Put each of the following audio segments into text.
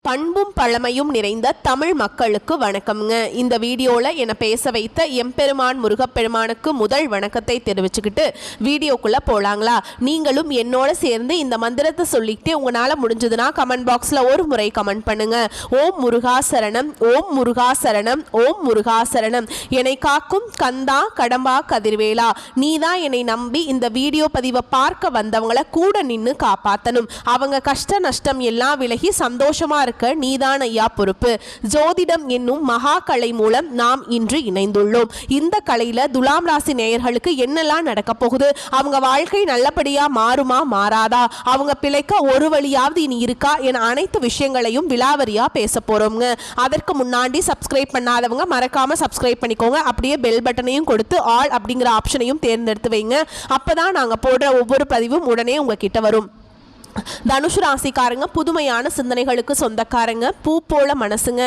பண்பும் பழமையும் நிறைந்த தமிழ் மக்களுக்கு வணக்கம்ங்க. இந்த வீடியோவில் என்னை பேச வைத்த எம்பெருமான் முருகப்பெருமானுக்கு முதல் வணக்கத்தை தெரிவிச்சுக்கிட்டு வீடியோக்குள்ளே போகலாங்களா? நீங்களும் என்னோட சேர்ந்து இந்த மந்திரத்தை சொல்லிக்கிட்டே உங்களால் முடிஞ்சதுன்னா கமெண்ட் பாக்ஸில் ஒரு முறை கமெண்ட் பண்ணுங்க. ஓம் முருகா சரணம், ஓம் முருகா சரணம், ஓம் முருகா சரணம். என்னை காக்கும் கந்தா கடம்பா கதிர்வேலா, நீதான் என்னை நம்பி இந்த வீடியோ பதிவை பார்க்க வந்தவங்களை கூட நின்று காப்பாற்றணும். அவங்க கஷ்ட நஷ்டம் எல்லாம் விலகி சந்தோஷமா இருக்க நீதான் ஐயா பொறுப்பு. ஜோதிடம் என்னும் மகா கலை மூலம் நாம் இன்று இணைந்துள்ளோம். இந்த கலையில துலாம் ராசி நேயர்களுக்கு என்னெல்லாம் நடக்க போகுது, அவங்க வாழ்க்கை நல்லபடியா மாறுமா மாறாதா, அவங்க பிழைக்க ஒரு வழியாவது இனி இருக்கா என அனைத்து விஷயங்களையும் விலாவரியா பேச போறோம்ங்க. அதற்கு முன்னாடி சப்ஸ்கிரைப் பண்ணாதவங்க மறக்காம சப்ஸ்கிரைப் பண்ணிக்கோங்க. அப்படியே பெல் பட்டனையும் கொடுத்து ஆல் அப்படிங்கிற ஆப்ஷனையும் தேர்ந்தெடுத்து வைங்க. அப்பதான் நாங்க போடுற ஒவ்வொரு பதிவும் உடனே உங்ககிட்ட வரும். தனுஷ் ராசிக்காரங்க புதுமையான சிந்தனைகளுக்கு சொந்தக்காரங்க, பூ போல மனசுங்க.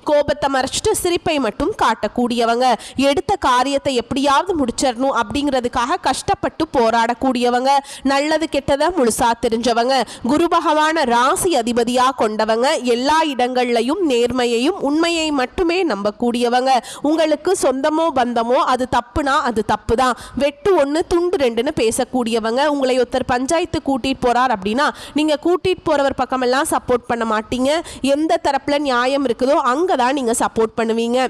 கோபத்தை மறைச்சிட்டு சிரிப்பை மட்டும் காட்டக்கூடியவங்க. எடுத்த காரியத்தை எப்படியாவது முடிச்சிடணும் அப்படிங்கிறதுக்காக கஷ்டப்பட்டு போராடக்கூடியவங்க. நல்லது கெட்டதை முழுசா தெரிஞ்சவங்க. குரு பகவான ராசி அதிபதியா கொண்டவங்க. எல்லா இடங்கள்லையும் நேர்மையையும் உண்மையை மட்டுமே நம்பக்கூடியவங்க. உங்களுக்கு சொந்தமோ பந்தமோ அது தப்புனா அது தப்பு தான், வெட்டு ஒன்று துண்டு ரெண்டுன்னு பேசக்கூடியவங்க. உங்களை ஒருத்தர் பஞ்சாயத்து கூட்டிட்டு போறார் அப்படின்னா நீங்க கூட்டிட்டு போறவர் பக்கமெல்லாம் சப்போர்ட் பண்ண மாட்டீங்க. எந்த தரப்புல நியாயம் இருக்குதோ அங்க தான் நீங்க சப்போர்ட் பண்ணுவீங்க.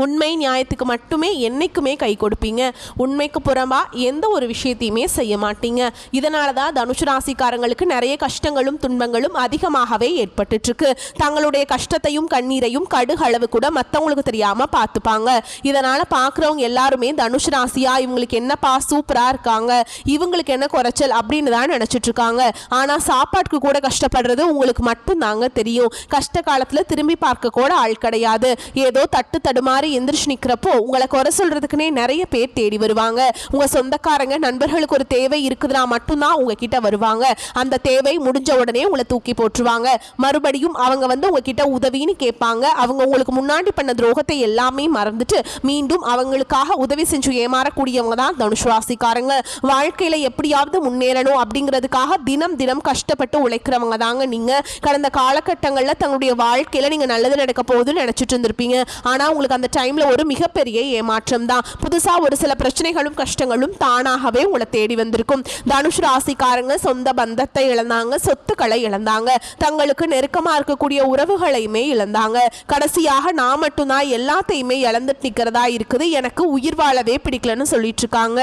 உண்மை நியாயத்துக்கு மட்டுமே என்னைக்குமே கை கொடுப்பீங்க. உண்மைக்கு புறம்பா எந்த ஒரு விஷயத்தையுமே செய்ய மாட்டீங்க. இதனால தான் தனுஷ் ராசிக்காரங்களுக்கு நிறைய கஷ்டங்களும் துன்பங்களும் அதிகமாகவே ஏற்பட்டுருக்கு. தங்களுடைய கஷ்டத்தையும் கண்ணீரையும் கடுகளவு கூட மற்றவங்களுக்கு தெரியாம பார்த்துப்பாங்க. இதனால பார்க்குறவங்க எல்லாருமே தனுஷ் ராசியா இவங்களுக்கு என்னப்பா சூப்பரா இருக்காங்க, இவங்களுக்கு என்ன குறைச்சல் அப்படின்னு தான் நினைச்சிட்டு இருக்காங்க. ஆனா சாப்பாட்டுக்கு கூட கஷ்டப்படுறது உங்களுக்கு மட்டும் தாங்க தெரியும். கஷ்ட காலத்துல திரும்பி பார்க்க கூட ஆள் கிடையாது. ஏதோ தட்டு தடுமாறி எந்திரிச்சு நிக்கிறப்போ உங்களை குறை சொல்றதுக்குனே நிறைய பேர் தேடி வருவாங்க. உங்க சொந்தக்காரங்க நண்பர்களுக்கு ஒரு தேவை இருக்குதுன்னா மட்டும்தான் உங்ககிட்ட வருவாங்க. அந்த தேவை முடிஞ்ச உடனே உங்களை தூக்கி போட்டுருவாங்க. மறுபடியும் அவங்க வந்து உங்ககிட்ட உதவின்னு கேட்பாங்க. அவங்க உங்களுக்கு முன்னாடி பண்ண துரோகத்தை எல்லாமே மறந்துட்டு மீண்டும் அவங்களுக்காக உதவி செஞ்சு ஏமாறக்கூடியவங்க தான் தனுஷ் ராசிக்காரங்க. வாழ்க்கையில எப்படியாவது முன்னேறணும் அப்படிங்கிறதுக்காக தினம் தினம் கஷ்டப்பட்டு உழைக்கிறவங்க தாங்க நீங்க. கடந்த காலகட்டங்களில் தங்களுடைய வாழ்க்கையில நீங்க நல்லது நடக்க போகுதுன்னு நினைச்சிட்டு இருந்திருப்பீங்க. ஆனா உங்களுக்கு அந்த டைம்ல ஒரு மிகப்பெரிய ஏமாற்றம் தான். புதுசா ஒரு சில பிரச்சனைகளும் கஷ்டங்களும் தானாகவே உங்களை தேடி வந்திருக்கும். தனுஷ் ராசிக்காரங்க சொந்த பந்தத்தை இழந்தாங்க, சொத்துக்களை இழந்தாங்க, தங்களுக்கு நெருக்கமா இருக்கக்கூடிய உறவுகளையுமே இழந்தாங்க. கடைசியாக நான் மட்டும்தான் எல்லாத்தையுமே இழந்துட்டு நிக்கிறதா இருக்குது, எனக்கு உயிர் வாழவே பிடிக்கலன்னு சொல்லிட்டு இருக்காங்க.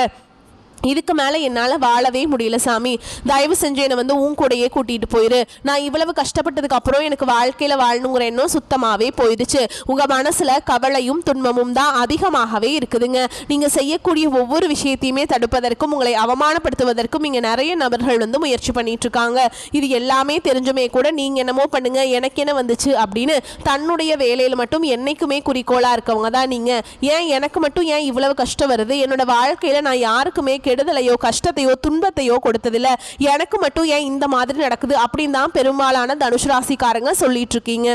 இதுக்கு மேலே என்னால் வாழவே முடியல சாமி, தயவு செஞ்சு என்னை வந்து உன் கூடையே கூட்டிகிட்டு போயிரு. நான் இவ்வளவு கஷ்டப்பட்டதுக்கு அப்புறம் எனக்கு வாழ்க்கையில் வாழணுங்கிற எண்ணம் சுத்தமாகவே போயிடுச்சு. உங்கள் மனசில் கவலையும் துன்பமும் தான் அதிகமாகவே இருக்குதுங்க. நீங்கள் செய்யக்கூடிய ஒவ்வொரு விஷயத்தையுமே தடுப்பதற்கும் உங்களை அவமானப்படுத்துவதற்கும் இங்கே நிறைய நபர்கள் வந்து முயற்சி பண்ணிட்டு இருக்காங்க. இது எல்லாமே தெரிஞ்சுமே கூட நீங்கள் என்னமோ பண்ணுங்க எனக்கு என்ன வந்துச்சு அப்படின்னு தன்னுடைய வேலையில் மட்டும் என்னைக்குமே குறிக்கோளாக இருக்கவங்க தான் நீங்கள். ஏன் எனக்கு மட்டும் ஏன் இவ்வளவு கஷ்டம் வருது, என்னோட வாழ்க்கையில் நான் யாருக்குமே கெடுதலையோ கஷ்டத்தையோ துன்பத்தையோ கொடுத்ததில்ல, எனக்கு மட்டும் ஏன் இந்த மாதிரி நடக்குது அப்படின்னு தான் பெரும்பாலான தனுஷ் ராசிக்காரங்க சொல்லிட்டு இருக்கீங்க.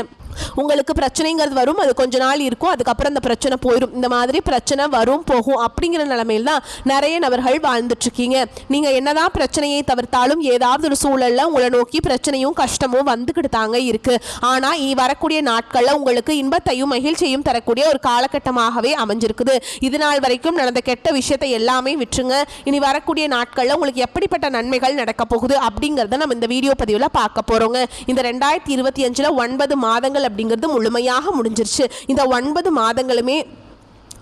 உங்களுக்கு பிரச்சனைங்கிறது வரும், அது கொஞ்ச நாள் இருக்கும், அதுக்கப்புறம் அந்த பிரச்சனை போயிடும். இந்த மாதிரி பிரச்சனை வரும் போகும் அப்படிங்கிற நிலைமையில் தான் நிறைய நபர்கள் வாழ்ந்துட்டு இருக்கீங்க. நீங்க என்னதான் பிரச்சனையை தவிர்த்தாலும் ஏதாவது ஒரு சூழல்ல உங்களை நோக்கி பிரச்சனையும் கஷ்டமும் வந்துக்கிட்டு தாங்க இருக்கு. ஆனா இனி வரக்கூடிய நாட்கள்ல உங்களுக்கு இன்பத்தையும் மகிழ்ச்சியையும் தரக்கூடிய ஒரு காலகட்டமாகவே அமைஞ்சிருக்குது. இது நாள் வரைக்கும் நடந்த கெட்ட விஷயத்தை எல்லாமே விட்டுருங்க. இனி வரக்கூடிய நாட்கள்ல உங்களுக்கு எப்படிப்பட்ட நன்மைகள் நடக்க போகுது அப்படிங்கறத நம்ம இந்த வீடியோ பதிவுல பார்க்க போறோங்க. இந்த 2025 9 மாதங்கள் அப்படிங்கிறது முழுமையாக முடிஞ்சிருச்சு. இந்த 9 மாதங்களுமே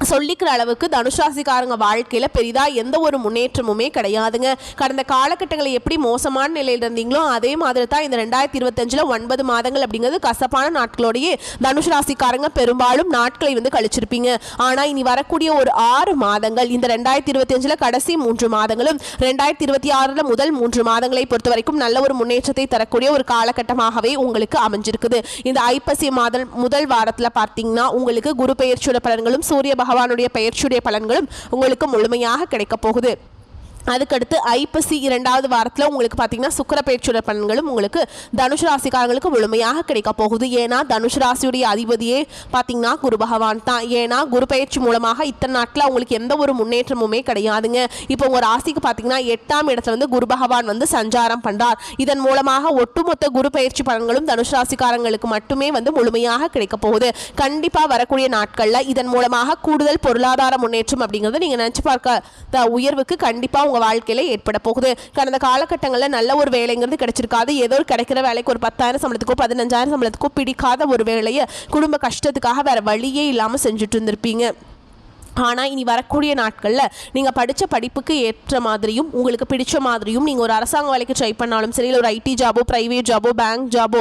சொல்லிக்கிற அளவுக்கு தனுஷ் ராசிக்காரங்க வாழ்க்கையில் பெரிதாக எந்த ஒரு முன்னேற்றமுமே கிடையாதுங்க. கடந்த காலகட்டங்களை எப்படி மோசமான நிலையில் இருந்தீங்களோ அதே மாதிரி தான் இந்த 2025 9 மாதங்கள் அப்படிங்கிறது கசப்பான நாட்களோடையே தனுஷ் ராசிக்காரங்க பெரும்பாலும் நாட்களை வந்து கழிச்சிருப்பீங்க. ஆனால் இனி வரக்கூடிய ஒரு 6 மாதங்கள், இந்த 2025 கடைசி 3 மாதங்களும் 2026 முதல் 3 மாதங்களை பொறுத்த வரைக்கும் நல்ல ஒரு முன்னேற்றத்தை தரக்கூடிய ஒரு காலகட்டமாகவே உங்களுக்கு அமைஞ்சிருக்குது. இந்த ஐப்பசி மாதம் முதல் வாரத்தில் பார்த்தீங்கன்னா உங்களுக்கு குரு பெயர்ச்சியோட பலன்களும் சூரிய பகவானுடைய பெயர்ச்சியுடைய பலன்களும் உங்களுக்கு முழுமையாக கிடைக்க போகுது. அதுக்கடுத்து ஐப்பசி 2வது வாரத்தில் உங்களுக்கு பார்த்தீங்கன்னா சுக்கிர பயிற்சியோட பலன்களும் உங்களுக்கு தனுஷ் ராசிக்காரங்களுக்கு முழுமையாக கிடைக்க போகுது. ஏன்னா தனுஷ் ராசியுடைய அதிபதியே பார்த்தீங்கன்னா குரு பகவான் தான். ஏன்னா குரு பயிற்சி மூலமாக இத்தனை நாட்டில் உங்களுக்கு எந்த ஒரு முன்னேற்றமுமே கிடையாதுங்க. இப்போ உங்கள் ராசிக்கு பார்த்தீங்கன்னா 8ஆம் இடத்துல வந்து குரு பகவான் வந்து சஞ்சாரம் பண்ணுறார். இதன் மூலமாக ஒட்டுமொத்த குரு பயிற்சி பலன்களும் தனுஷ் ராசிக்காரங்களுக்கு மட்டுமே வந்து முழுமையாக கிடைக்க போகுது. கண்டிப்பாக வரக்கூடிய நாட்களில் இதன் மூலமாக கூடுதல் பொருளாதார முன்னேற்றம் அப்படிங்கிறது நீங்கள் நினச்சி பார்க்க உயர்வுக்கு கண்டிப்பாக உங்கள் வாழ்க்கையில ஏற்பட போகுது. கடந்த காலகட்டங்களில் நல்ல ஒரு வேலைங்கிறது கிடைச்சிருக்காது. ஏதோ கிடைக்கிற வேலைக்கு ஒரு 10,000 சம்பளத்துக்கோ 15,000 சம்பளத்துக்கோ பிடிக்காத ஒரு வேலையை குடும்ப கஷ்டத்துக்காக வேற வழியே இல்லாமல் செஞ்சுட்டு இருந்திருப்பீங்க. ஆனால் இனி வரக்கூடிய நாட்களில் நீங்கள் படித்த படிப்புக்கு ஏற்ற மாதிரியும் உங்களுக்கு பிடிச்ச மாதிரியும் நீங்கள் ஒரு அரசாங்க வேலைக்கு ட்ரை பண்ணாலும் சரி, இல்லை ஒரு ஐடி ஜாபோ ப்ரைவேட் ஜாபோ பேங்க் ஜாபோ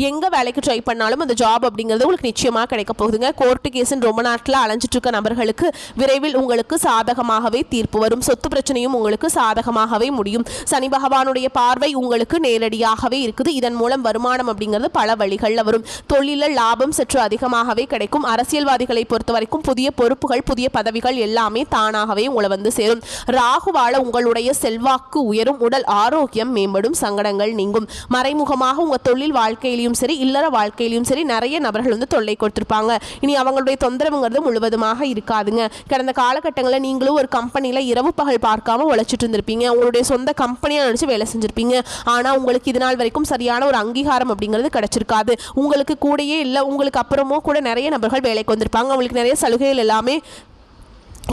எங்கே வேலைக்கு ட்ரை பண்ணாலும் அந்த ஜாப் அப்படிங்கிறது உங்களுக்கு நிச்சயமாக கிடைக்க போகுதுங்க. கோர்ட்டு கேஸுன்னு ரொம்ப நாட்டில் அலைஞ்சிட்டு இருக்க நபர்களுக்கு விரைவில் உங்களுக்கு சாதகமாகவே தீர்ப்பு வரும். சொத்து பிரச்சனையும் உங்களுக்கு சாதகமாகவே முடியும். சனி பகவானுடைய பார்வை உங்களுக்கு நேரடியாகவே இருக்குது. இதன் மூலம் வருமானம் அப்படிங்கிறது பல வழிகளில் வரும். தொழிலில் லாபம் சற்று அதிகமாகவே கிடைக்கும். அரசியல்வாதிகளை பொறுத்த வரைக்கும் புதிய பொறுப்புகள் புதிய பதவிகள் எல்லாமே தானாகவே உங்களை வந்து சேரும். ராகுவால உங்களுடைய செல்வாக்கு உயரும். உடல் ஆரோக்கியம் மேம்படும். சங்கடங்கள் நீங்கும். மறைமுகமாக உங்கள் தொழில் வாழ்க்கையிலையும் சரி இல்லற வாழ்க்கையிலையும் சரி நிறைய நபர்கள் வந்து தொல்லை கொடுத்துருப்பாங்க. இனி அவங்களுடைய தொந்தரவுங்கிறது முழுவதுமாக இருக்காதுங்க. கடந்த காலகட்டங்களில் நீங்களும் ஒரு கம்பெனியில் இரவு பகல் பார்க்காம உழைச்சிட்டு இருந்திருப்பீங்க. உங்களுடைய சொந்த கம்பெனியாக நினச்சி வேலை செஞ்சுருப்பீங்க. ஆனால் உங்களுக்கு இது நாள் வரைக்கும் சரியான ஒரு அங்கீகாரம் அப்படிங்கிறது கிடைச்சிருக்காது. உங்களுக்கு கூடயே இல்லை, உங்களுக்கு அப்புறமோ கூட நிறைய நபர்கள் வேலைக்கு வந்திருப்பாங்க. அவங்களுக்கு நிறைய சலுகைகள் எல்லாமே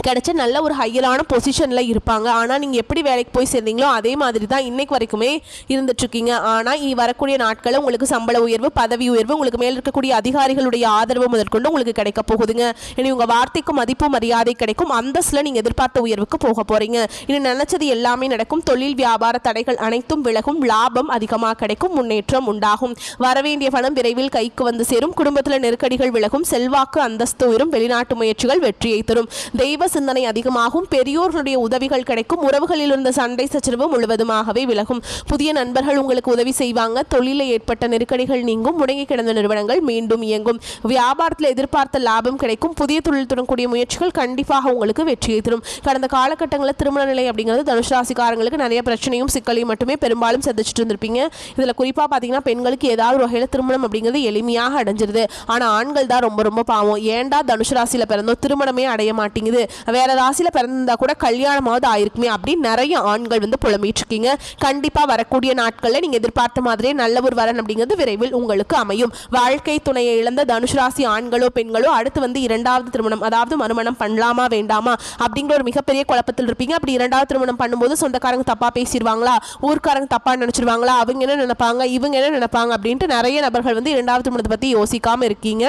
கிடைச்ச நல்ல ஒரு ஹையரான பொசிஷனில் இருப்பாங்க. ஆனால் நீங்கள் எப்படி வேலைக்கு போய் சேர்ந்தீங்களோ அதே மாதிரி தான் இன்றைக்கு வரைக்குமே இருந்துட்டுருக்கீங்க. ஆனால் இனி வரக்கூடிய நாட்களில் உங்களுக்கு சம்பள உயர்வு பதவி உயர்வு உங்களுக்கு மேல் இருக்கக்கூடிய அதிகாரிகளுடைய ஆதரவு முதற்கொண்டு உங்களுக்கு கிடைக்க போகுதுங்க. இனி உங்கள் வார்த்தைக்கு மதிப்பு மரியாதை கிடைக்கும். அந்தஸ்தில் நீங்கள் எதிர்பார்த்த உயர்வுக்கு போக போகிறீங்க. இனி நினச்சது எல்லாமே நடக்கும். தொழில் வியாபார தடைகள் அனைத்தும் விலகும். லாபம் அதிகமாக கிடைக்கும். முன்னேற்றம் உண்டாகும். வரவேண்டிய பணம் விரைவில் கைக்கு வந்து சேரும். குடும்பத்தில் நெருக்கடிகள் விலகும். செல்வாக்கு அந்தஸ்து உயரும். வெளிநாட்டு முயற்சிகள் வெற்றியை தரும். தெய்வ சிந்தனை அதிகமாகும். பெரியோர்களுடைய உதவிகள் கிடைக்கும். உறவுகளில் இருந்த சண்டை சச்சரவு முழுவதுமாகவே விலகும். புதிய நண்பர்கள் உங்களுக்கு உதவி செய்வாங்க. தொழிலில் ஏற்பட்ட நெருக்கடிகள் நீங்கும். முடங்கி கிடந்த நிறுவனங்கள் மீண்டும் இயங்கும். வியாபாரத்தில் எதிர்பார்த்த லாபம் கிடைக்கும். புதிய தொழில் தொடங்கக்கூடிய முயற்சிகள் கண்டிப்பாக உங்களுக்கு வெற்றியை தரும். கடந்த காலகட்டங்களில் திருமண நிலை அப்படிங்கிறது தனுஷ் ராசிக்காரங்களுக்கு நிறைய பிரச்சனையும் சிக்கலையும் மட்டுமே பெரும்பாலும் சந்திச்சுட்டு இருந்திருப்பீங்க. இதில் குறிப்பாக பார்த்தீங்கன்னா பெண்களுக்கு ஏதாவது ஒரு வகையில் திருமணம் அப்படிங்கிறது எளிமையாக அடைஞ்சிருது. ஆனால் ஆண்கள் தான் ரொம்ப ரொம்ப பாவம். ஏண்டா தனுஷ் ராசியில் பிறந்தோம் திருமணமே அடைய மாட்டேங்குது, வேற ராசியில் பிறந்தா கூட கல்யாணமாவது ஆயிருக்குமே அப்படின்னு நிறைய ஆண்கள் வந்து புலம்பிட்டு இருக்கீங்க. கண்டிப்பாக வரக்கூடிய நாட்களில் நீங்கள் எதிர்பார்த்த மாதிரியே நல்ல ஒரு வரன் அப்படிங்கிறது விரைவில் உங்களுக்கு அமையும். வாழ்க்கை துணையை இழந்த தனுஷ் ராசி ஆண்களோ பெண்களோ அடுத்து வந்து 2வது திருமணம் அதாவது மறுமணம் பண்ணலாமா வேண்டாமா அப்படிங்கிற ஒரு மிகப்பெரிய குழப்பத்தில் இருப்பீங்க. அப்படி 2வது திருமணம் பண்ணும்போது சொந்தக்காரங்க தப்பா பேசிடுவாங்களா, ஊர்க்காரங்க தப்பா நினைச்சிருவாங்களா, அவங்க என்ன நினைப்பாங்க இவங்க என்ன நினைப்பாங்க அப்படின்ட்டு நிறைய நபர்கள் வந்து 2வது திருமணத்தை பற்றி யோசிக்காம இருக்கீங்க.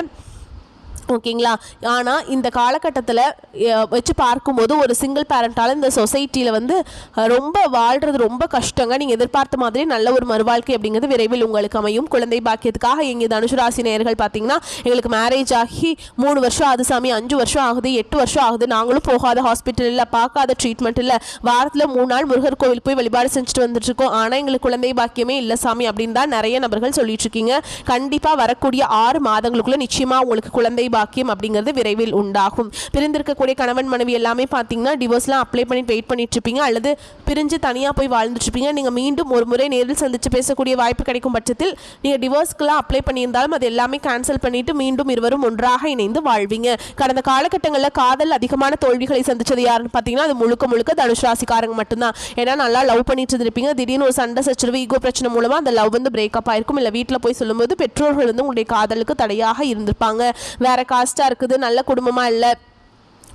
ஓகேங்களா? ஆனால் இந்த காலகட்டத்தில் வச்சு பார்க்கும்போது ஒரு சிங்கிள் பேரண்டால் இந்த சொசைட்டியில் வந்து ரொம்ப வாழ்கிறது ரொம்ப கஷ்டங்க. நீங்கள் எதிர்பார்த்த மாதிரி நல்ல ஒரு மறுவாழ்க்கை அப்படிங்கிறது விரைவில் உங்களுக்கு அமையும். குழந்தை பாக்கியத்துக்காக எங்கள் தனுசு ராசி நேயர்கள் பார்த்தீங்கன்னா எங்களுக்கு மேரேஜ் ஆகி 3 வருஷம் ஆகுது சாமி, 5 வருஷம் ஆகுது, 8 வருஷம் ஆகுது, நாங்களும் போகாத ஹாஸ்பிட்டல் இல்லை, பார்க்காத ட்ரீட்மெண்ட் இல்லை, வாரத்தில் 3 நாள் முருகர் கோவில் போய் வழிபாடு செஞ்சுட்டு வந்துட்டுருக்கோம், ஆனால் எங்களுக்கு குழந்தை பாக்கியமே இல்லை சாமி அப்படின்னு தான் நிறைய நபர்கள் சொல்லிட்டு இருக்கீங்க. கண்டிப்பாக வரக்கூடிய 6 மாதங்களுக்குள்ள நிச்சயமாக உங்களுக்கு குழந்தை பாக்கியம் அப்படிங்கிறது விரைவில் உண்டாகும். பிரிந்திருக்கக்கூடிய கணவன் மனைவி எல்லாமே பார்த்தீங்கன்னா டிவோர்ஸ்லாம் அப்ளை பண்ணிட்டு வெயிட் பண்ணிட்டு இருப்பீங்க, அல்லது பிரிஞ்சு தனியாக போய் வாழ்ந்துட்டு இருப்பீங்க. நீங்கள் மீண்டும் ஒரு முறை நேரில் சந்தித்து பேசக்கூடிய வாய்ப்பு கிடைக்கும் பட்சத்தில் நீங்கள் டிவோர்ஸ்க்குலாம் அப்ளை பண்ணியிருந்தாலும் அது எல்லாமே கேன்சல் பண்ணிட்டு மீண்டும் இருவரும் ஒன்றாக இணைந்து வாழ்வீங்க. கடந்த காலகட்டங்களில் காதல் அதிகமான தோல்விகளை சந்திச்சது யாருன்னு பார்த்தீங்கன்னா அது முழுக்க முழுக்க தனுஷ் ராசிக்காரங்க மட்டும்தான். ஏன்னா நல்லா லவ் பண்ணிட்டு இருப்பீங்க, திடீர்னு ஒரு சண்டை சச்சரவு ஈகோ பிரச்சனை மூலமாக அந்த லவ் வந்து பிரேக்கப் ஆயிருக்கும். இல்லை வீட்டில் போய் சொல்லும்போது பெற்றோர்கள் வந்து உங்களுடைய காதலுக்கு தடையாக இருந்திருப்பாங்க. வேற காஸ்டா இருக்குது, நல்ல குடும்பமா இல்லை,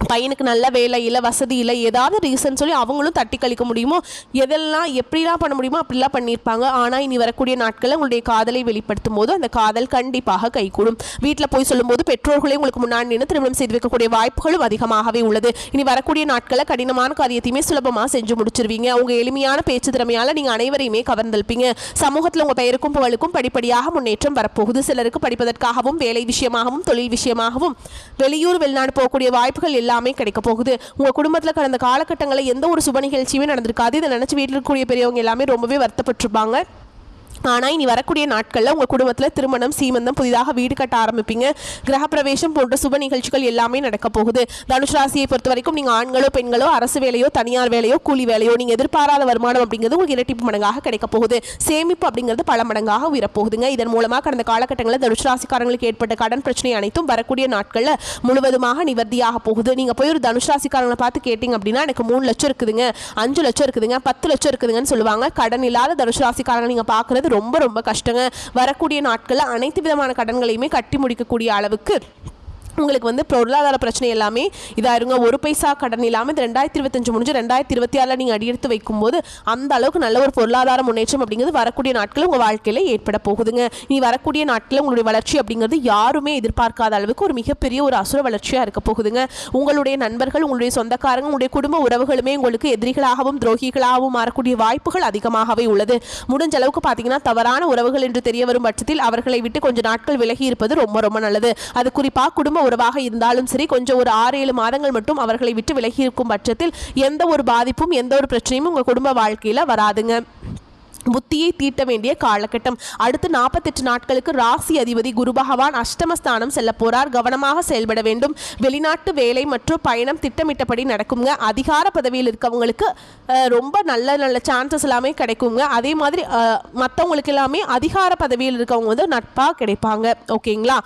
பையனுக்கு நல்ல வேலை இல்லை, வசதி இல்லை, ஏதாவது ரீசன் சொல்லி அவங்களும் தட்டி கழிக்க முடியுமோ எதெல்லாம் எப்படிலாம் பண்ண முடியுமோ அப்படிலாம் பண்ணியிருப்பாங்க. ஆனால் இனி வரக்கூடிய நாட்களில் உங்களுடைய காதலை வெளிப்படுத்தும் போது அந்த காதல் கண்டிப்பாக கைகூடும். வீட்டில் போய் சொல்லும்போது பெற்றோர்களே உங்களுக்கு முன்னாடி நின்று திருமணம் செய்து வைக்கக்கூடிய வாய்ப்புகளும் அதிகமாகவே உள்ளது. இனி வரக்கூடிய நாட்களில் கடினமான காரியத்தையுமே சுலபமாக செஞ்சு முடிச்சிருவீங்க. உங்கள் எளிமையான பேச்சு திறமையால் நீங்கள் அனைவரையுமே கவர்ந்தளிப்பீங்க. சமூகத்தில் உங்கள் பெயருக்கும் புகழுக்கும் படிப்படியாக முன்னேற்றம் வரப்போகுது. சிலருக்கு படிப்பதற்காகவும் வேலை விஷயமாகவும் தொழில் விஷயமாகவும் வெளியூர் வெளிநாடு போகக்கூடிய வாய்ப்புகள் எல்லாமே கிடைக்க போகுது. உங்க குடும்பத்தில் கடந்த காலகட்டங்களில் எந்த ஒரு சுப நிகழ்ச்சியுமே நடந்திருக்காது. இதை நினைச்சு வீட்டில் இருக்கக்கூடிய பெரியவங்க எல்லாமே ரொம்பவே வருத்தப்பட்டிருப்பாங்க. ஆனால் இனி வரக்கூடிய நாட்களில் உங்கள் குடும்பத்தில் திருமணம், சீமந்தம், புதிதாக வீடு கட்ட ஆரம்பிப்பீங்க. கிரகப்பிரவேசம் போன்ற சுப நிகழ்ச்சிகள் எல்லாமே நடக்க போகுது. தனுஷ் ராசியை பொறுத்த வரைக்கும் நீங்கள் ஆண்களோ பெண்களோ, அரசு வேலையோ தனியார் வேலையோ கூலி வேலையோ, நீங்கள் எதிர்பாராத வருமானம் அப்படிங்கிறது உங்களுக்கு இரட்டிப்பு மடங்காக கிடைக்க போகுது. சேமிப்பு அப்படிங்கிறது பல மடங்காக உயரப்போகுதுங்க. இதன் மூலமாக கடந்த காலகட்டங்களில் தனுஷ் ராசிக்காரங்களுக்கு ஏற்பட்ட கடன் பிரச்சனை அனைத்தும் வரக்கூடிய நாட்களில் முழுவதுமாக நிவர்த்தியாக போகுது. நீங்கள் போய் ஒரு தனுஷ் ராசிக்காரங்களை பார்த்து கேட்டிங்க அப்படின்னா எனக்கு 3 லட்சம் இருக்குதுங்க, 5 லட்சம் இருக்குதுங்க, 10 லட்சம் இருக்குதுங்கன்னு சொல்லுவாங்க. கடன் இல்லாத தனுஷ் ராசிக்காரங்க நீங்கள் பார்க்குறது ரொம்ப ரொம்ப கஷ்டங்க. வரக்கூடிய நாட்களில் அனைத்து விதமான கடன்களையுமே கட்டி முடிக்கக்கூடிய அளவுக்கு உங்களுக்கு வந்து பொருளாதார பிரச்சனை எல்லாமே இதாயிருங்க. ஒரு பைசா கடன் இல்லாமல் 2025 முடிஞ்சு 2026 நீங்கள் அடியெடுத்து வைக்கும்போது அந்த அளவுக்கு நல்ல ஒரு பொருளாதார முன்னேற்றம் அப்படிங்கிறது வரக்கூடிய நாட்களில் உங்கள் வாழ்க்கையில் ஏற்பட போகுதுங்க. நீ வரக்கூடிய நாட்களில் உங்களுடைய வளர்ச்சி அப்படிங்கிறது யாருமே எதிர்பார்க்காத அளவுக்கு ஒரு மிகப்பெரிய ஒரு அசுர வளர்ச்சியாக இருக்க போகுதுங்க. உங்களுடைய நண்பர்கள், உங்களுடைய சொந்தக்காரங்க, உங்களுடைய குடும்ப உறவுகளுமே உங்களுக்கு எதிரிகளாகவும் துரோகிகளாகவும் மாறக்கூடிய வாய்ப்புகள் அதிகமாகவே உள்ளது. முடிஞ்ச அளவுக்கு பார்த்தீங்கன்னா தவறான உறவுகள் என்று தெரிய வரும் பட்சத்தில் அவர்களை விட்டு கொஞ்சம் நாட்கள் விலகி இருப்பது ரொம்ப ரொம்ப நல்லது. அது குறிப்பாக குடும்ப உறவாக இருந்தாலும் சரி, கொஞ்சம் ஒரு 6-7 மாதங்கள் மட்டும் அவர்களை விட்டு விலகி இருக்கும் பட்சத்தில் எந்த ஒரு பாதிப்பும் எந்த ஒரு பிரச்சனையும் உங்கள் குடும்ப வாழ்க்கையில் வராதுங்க. புத்தியை தீட்ட வேண்டிய காலகட்டம். அடுத்து 48 நாட்களுக்கு ராசி அதிபதி குரு பகவான் அஷ்டமஸ்தானம் செல்ல போறார். கவனமாக செயல்பட வேண்டும். வெளிநாட்டு வேலை மற்றும் பயணம் திட்டமிட்டபடி நடக்குங்க. அதிகார பதவியில் இருக்கவங்களுக்கு ரொம்ப நல்ல நல்ல சான்சஸ் எல்லாமே கிடைக்குங்க. அதே மாதிரி மற்றவங்களுக்கு எல்லாமே அதிகார பதவியில் இருக்கவங்க வந்து நட்பாக கிடைப்பாங்க. ஓகேங்களா?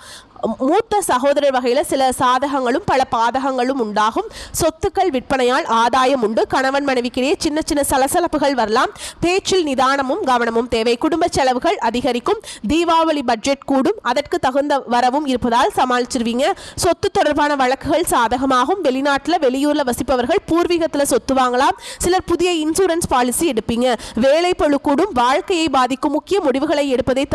மூத்த சகோதரர் வகையில் சில சாதகங்களும் பல பாதகங்களும் உண்டாகும். சொத்துக்கள் விற்பனையால் ஆதாயம் உண்டு. கணவன் மனைவிக்கிடையே சின்ன சின்ன சலசலப்புகள் வரலாம். பேச்சில் நிதானமும் கவனமும் தேவை. குடும்ப செலவுகள் அதிகரிக்கும். தீபாவளி பட்ஜெட் கூடும். அதற்கு தகுந்த வரவும் இருப்பதால் சமாளிச்சிருவீங்க. சொத்து தொடர்பான வழக்குகள் சாதகமாகும். வெளிநாட்டில் வெளியூரில் வசிப்பவர்கள் பூர்வீகத்தில் சொத்து வாங்கலாம். சிலர் புதிய இன்சூரன்ஸ் பாலிசி எடுப்பீங்க. வேலை பளு கூடும். வாழ்க்கையை பாதிக்கும் முக்கிய முடிவுகளை எடுப்பதை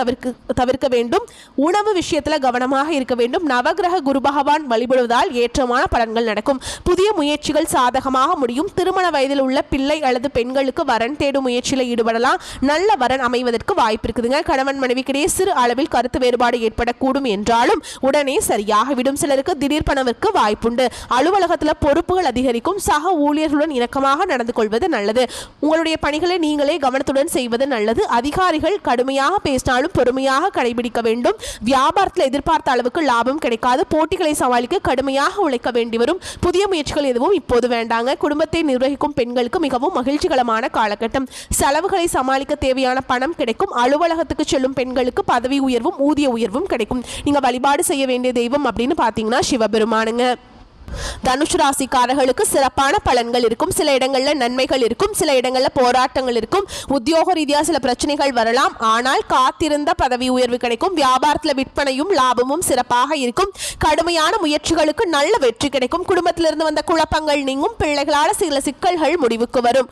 தவிர்க்க வேண்டும். உணவு விஷயத்தில் கவனமாக இருக்க வேண்டும். நவகிரக குரு பகவான் வழிபடுவதால் ஏற்றமான பலன்கள் நடக்கும். புதிய முயற்சிகள் சாதகமாக முடியும். திருமண வயதில் உள்ள பிள்ளை அல்லது பெண்களுக்கு வரன் தேடும் முயற்சியில் ஈடுபடலாம். நல்ல வரன் அமைவதற்கு வாய்ப்பு இருக்குதுங்க. கணவன் மனைவிக்கிடையே சிறு அளவில் கருத்து வேறுபாடு ஏற்படக்கூடும் என்றாலும் உடனே சரியாகிவிடும். சிலருக்கு திடீர் பணவிற்கு வாய்ப்புண்டு. அலுவலகத்தில் பொறுப்புகள் அதிகரிக்கும். சக ஊழியர்களுடன் இணக்கமாக நடந்து கொள்வது நல்லது. உங்களுடைய பணிகளை நீங்களே கவனத்துடன் செய்வது நல்லது. அதிகாரிகள் கடுமையாக பேசினாலும் பொறுமையாக கடைபிடிக்க வேண்டும். வியாபாரத்தில் எதிர்பார்த்த அளவுக்கு லாபம் கிடைக்காது. போட்டிகளை சமாளிக்க கடுமையாக உழைக்க வேண்டி வரும். புதிய முயற்சிகள் எதுவும் இப்போது வேண்டாங்க. குடும்பத்தை நிர்வகிக்கும் பெண்களுக்கு மிகவும் மகிழ்ச்சிகரமான காலகட்டம். செலவுகளை சமாளிக்க தேவையான பணம் கிடைக்கும். அலுவலகத்துக்கு செல்லும் பெண்களுக்கு பதவி உயர்வும் ஊதிய உயர்வும் கிடைக்கும். நீங்க வழிபாடு செய்ய வேண்டிய தெய்வம் அப்படின்னு பார்த்தீங்கன்னா சிவபெருமானுங்க. தனுஷ் ராசிக்காரர்களுக்கு சிறப்பான பலன்கள் இருக்கும். சில இடங்களில் நன்மைகள் இருக்கும். சில இடங்களில் போராட்டங்கள் இருக்கும். உத்தியோக ரீதியாக சில பிரச்சனைகள் வரலாம். ஆனால் காத்திருந்த பதவி உயர்வு கிடைக்கும். வியாபாரத்தில் விற்பனையும் லாபமும் சிறப்பாக இருக்கும். கடுமையான முயற்சிகளுக்கு நல்ல வெற்றி கிடைக்கும். குடும்பத்திலிருந்து வந்த குழப்பங்கள் நீங்கும். பிள்ளைகளால் சில சிக்கல்கள் முடிவுக்கு வரும்.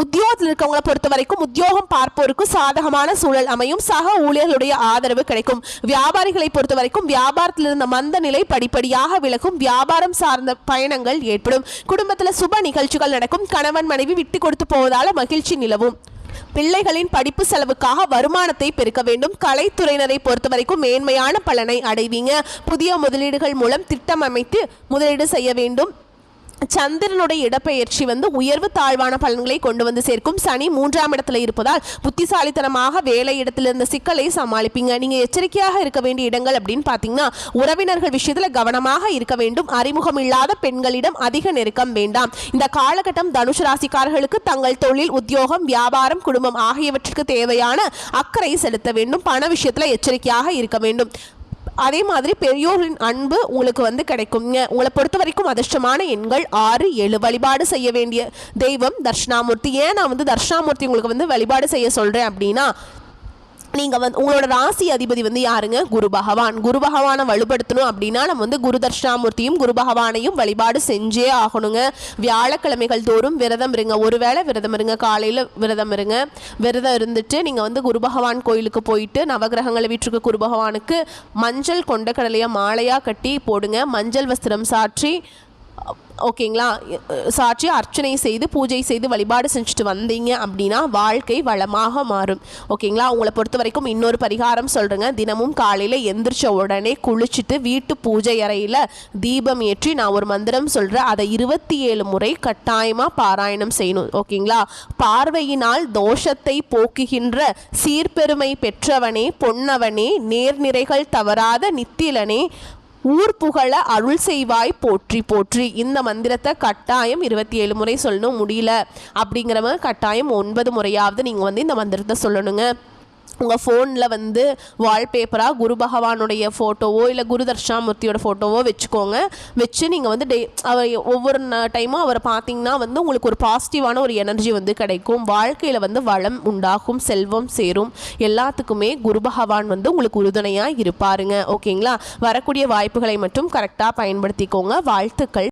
உத்தியோகத்தில் இருக்கவங்களை பொறுத்த வரைக்கும் உத்தியோகம் பார்ப்போருக்கு சாதகமான சூழல் அமையும். சக ஊழியர்களுடைய ஆதரவு கிடைக்கும். வியாபாரிகளை பொறுத்த வரைக்கும் வியாபாரத்தில் இருந்த மந்த நிலை படிப்படியாக விலகும். வியாபாரம் சார்ந்த பயணங்கள் ஏற்படும். குடும்பத்தில் சுப நிகழ்ச்சிகள் நடக்கும். கணவன் மனைவி விட்டு கொடுத்து போவதால மகிழ்ச்சி நிலவும். பிள்ளைகளின் படிப்பு செலவுக்காக வருமானத்தை பெருக்க வேண்டும். கலைத்துறையினரை பொறுத்த வரைக்கும் மேன்மையான பலனை அடைவீங்க. புதிய முதலீடுகள் மூலம் திட்டம் அமைத்து முதலீடு செய்ய வேண்டும். சந்திரனுடைய இடப்பெயர்ச்சி உயர்வு தாழ்வான பலன்களை கொண்டு வந்து சேர்க்கும். சனி 3ஆம் இடத்துல இருப்பதால் புத்திசாலித்தனமாக வேலை இடத்துல இருந்த சிக்கலை சமாளிப்பீங்க. நீங்க எச்சரிக்கையாக இருக்க வேண்டிய இடங்கள் அப்படின்னு பார்த்தீங்கன்னா உறவினர்கள் விஷயத்துல கவனமாக இருக்க வேண்டும். அறிமுகம் இல்லாத பெண்களிடம் அதிக நெருக்கம் வேண்டாம். இந்த காலகட்டம் தனுஷ் ராசிக்காரர்களுக்கு தங்கள் தொழில், உத்தியோகம், வியாபாரம், குடும்பம் ஆகியவற்றுக்கு தேவையான அக்கறை செலுத்த வேண்டும். பண விஷயத்துல எச்சரிக்கையாக இருக்க வேண்டும். அதே மாதிரி பெரியோரின் அன்பு உங்களுக்கு கிடைக்குங்க. உங்களை பொறுத்த வரைக்கும் அதிர்ஷ்டமான எண்கள் 6, 7. வழிபாடு செய்ய வேண்டிய தெய்வம் தர்ஷனாமூர்த்தி. ஏன் நான் தர்ஷனாமூர்த்தி உங்களுக்கு வழிபாடு செய்ய சொல்றேன் அப்படின்னா, நீங்கள் உங்களோட ராசி அதிபதி யாருங்க? குரு பகவான். குரு பகவானை வலுப்படுத்தணும் அப்படின்னா நம்ம குரு தர்ஷனாமூர்த்தியும் குரு பகவானையும் வழிபாடு செஞ்சே ஆகணுங்க. வியாழக்கிழமைகள் தோறும் விரதம் இருங்க. ஒருவேளை விரதம் இருங்க. காலையில் விரதம் இருங்க. விரதம் இருந்துட்டு நீங்கள் குரு பகவான் கோயிலுக்கு போயிட்டு நவகிரகங்களை வீட்டுக்கு குரு பகவானுக்கு மஞ்சள் கொண்ட கடலையை மாலையாக கட்டி போடுங்க. மஞ்சள் வஸ்திரம் சாற்றி ஓகேங்களா, சாட்சி அர்ச்சனை செய்து பூஜை செய்து வழிபாடு செஞ்சுட்டு வந்தீங்க அப்படின்னா வாழ்க்கை வளமாக மாறும். ஓகேங்களா, உங்களை பொறுத்த வரைக்கும் இன்னொரு பரிகாரம் சொல்கிறேங்க. தினமும் காலையில் எந்திரிச்ச உடனே குளிச்சுட்டு வீட்டு பூஜை அறையில் தீபம் ஏற்றி நான் ஒரு மந்திரம் சொல்கிறேன், அதை 27 முறை கட்டாயமாக பாராயணம் செய்யணும். ஓகேங்களா, பார்வையினால் தோஷத்தை போக்குகின்ற சீர்பெருமை பெற்றவனே, பொன்னவனே, நேர்நிறைகள் தவறாத நித்திலனே, ஊர் புகழ அருள் செய்வாய் போற்றி போற்றி. இந்த மந்திரத்தை கட்டாயம் 27 முறை சொல்லணும். முடியல அப்படிங்கிறவங்க கட்டாயம் 9 முறையாவது நீங்கள் இந்த மந்திரத்தை சொல்லணுங்க. உங்கள் ஃபோனில் வால்பேப்பராக குரு பகவானுடைய ஃபோட்டோவோ இல்லை குரு தட்சிணாமூர்த்தியோட ஃபோட்டோவோ வச்சுக்கோங்க. வச்சு நீங்கள் அவர் ஒவ்வொரு டைமும் அவரை பார்த்தீங்கன்னா உங்களுக்கு ஒரு பாசிட்டிவான ஒரு எனர்ஜி கிடைக்கும். வாழ்க்கையில் வளம் உண்டாகும், செல்வம் சேரும். எல்லாத்துக்குமே குரு பகவான் உங்களுக்கு உறுதுணையாக இருப்பாருங்க. ஓகேங்களா, வரக்கூடிய வாய்ப்புகளை மட்டும் கரெக்டாக பயன்படுத்திக்கோங்க. வாழ்த்துக்கள்.